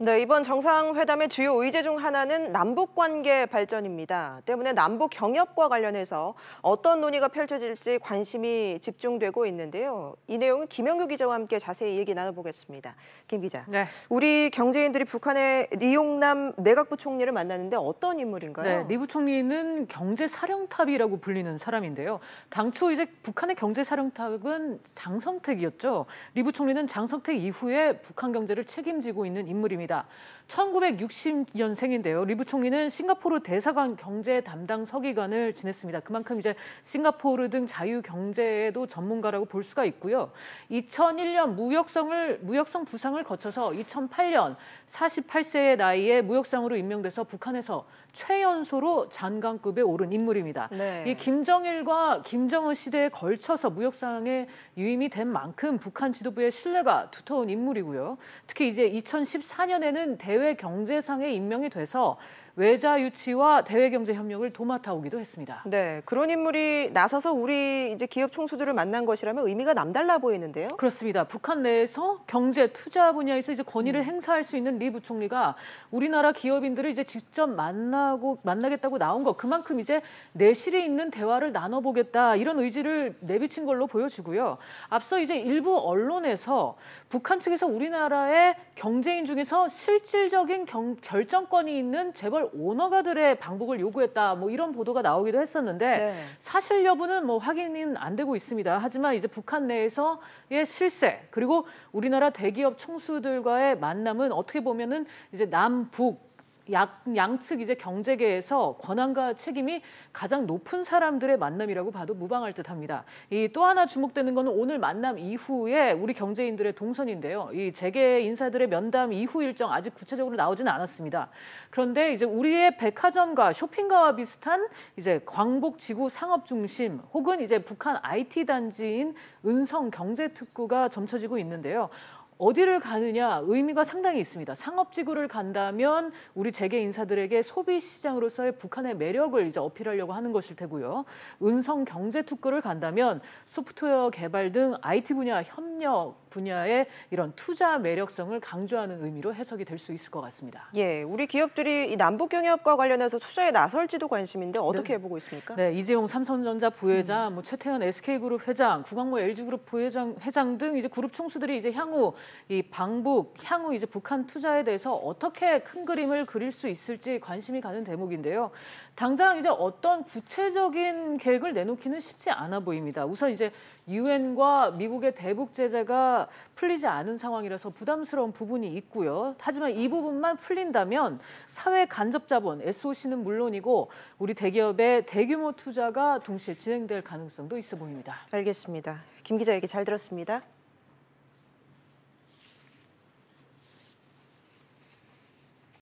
네, 이번 정상회담의 주요 의제 중 하나는 남북관계 발전입니다. 때문에 남북 경협과 관련해서 어떤 논의가 펼쳐질지 관심이 집중되고 있는데요. 이 내용은 김영규 기자와 함께 자세히 얘기 나눠보겠습니다. 김 기자, 네. 우리 경제인들이 북한의 리용남 내각부 총리를 만났는데 어떤 인물인가요? 네, 리 부총리는 경제사령탑이라고 불리는 사람인데요. 당초 이제 북한의 경제사령탑은 장성택이었죠. 리 부총리는 장성택 이후에 북한 경제를 책임지고 있는 인물입니다. 1960년생인데요. 리 부총리는 싱가포르 대사관 경제 담당 서기관을 지냈습니다. 그만큼 이제 싱가포르 등 자유 경제에도 전문가라고 볼 수가 있고요. 2001년 무역성 부상을 거쳐서 2008년 48세의 나이에 무역상으로 임명돼서 북한에서 최연소로 장관급에 오른 인물입니다. 네. 이 김정일과 김정은 시대에 걸쳐서 무역상에 유임이 된 만큼 북한 지도부의 신뢰가 두터운 인물이고요. 특히 이제 2014년에는 대외경제상에 임명이 돼서 외자 유치와 대외경제 협력을 도맡아 오기도 했습니다. 네, 그런 인물이 나서서 우리 이제 기업 총수들을 만난 것이라면 의미가 남달라 보이는데요. 그렇습니다. 북한 내에서 경제 투자 분야에서 이제 권위를 행사할 수 있는 리 부총리가 우리나라 기업인들을 이제 직접 만나겠다고 나온 거, 그만큼 이제 내실이 있는 대화를 나눠보겠다, 이런 의지를 내비친 걸로 보여지고요. 앞서 이제 일부 언론에서 북한 측에서 우리나라의 경제인 중에서 실질적인 결정권이 있는 재벌 오너가들의 방북을 요구했다, 뭐 이런 보도가 나오기도 했었는데 네. 사실 여부는 뭐 확인은 안 되고 있습니다. 하지만 이제 북한 내에서의 실세, 그리고 우리나라 대기업 총수들과의 만남은 어떻게 보면은 이제 남북 양측 이제 경제계에서 권한과 책임이 가장 높은 사람들의 만남이라고 봐도 무방할 듯합니다. 이 또 하나 주목되는 것은 오늘 만남 이후에 우리 경제인들의 동선인데요. 이 재계 인사들의 면담 이후 일정 아직 구체적으로 나오지는 않았습니다. 그런데 이제 우리의 백화점과 쇼핑가와 비슷한 이제 광복 지구 상업 중심 혹은 이제 북한 IT 단지인 은성 경제특구가 점쳐지고 있는데요. 어디를 가느냐 의미가 상당히 있습니다. 상업지구를 간다면 우리 재계 인사들에게 소비 시장으로서의 북한의 매력을 이제 어필하려고 하는 것일 테고요. 은성 경제특구를 간다면 소프트웨어 개발 등 IT 분야 협력 분야의 이런 투자 매력성을 강조하는 의미로 해석이 될 수 있을 것 같습니다. 예, 우리 기업들이 이 남북 경협과 관련해서 투자에 나설지도 관심인데 어떻게 보고 있습니까? 네, 이재용 삼성전자 부회장, 뭐 최태원 SK그룹 회장, 구광모 LG그룹 회장 등 이제 그룹 총수들이 이제 향후 이 방북, 향후 이제 북한 투자에 대해서 어떻게 큰 그림을 그릴 수 있을지 관심이 가는 대목인데요. 당장 이제 어떤 구체적인 계획을 내놓기는 쉽지 않아 보입니다. 우선 이제 유엔과 미국의 대북 제재가 풀리지 않은 상황이라서 부담스러운 부분이 있고요. 하지만 이 부분만 풀린다면 사회 간접 자본, SOC는 물론이고 우리 대기업의 대규모 투자가 동시에 진행될 가능성도 있어 보입니다. 알겠습니다. 김 기자 얘기 잘 들었습니다.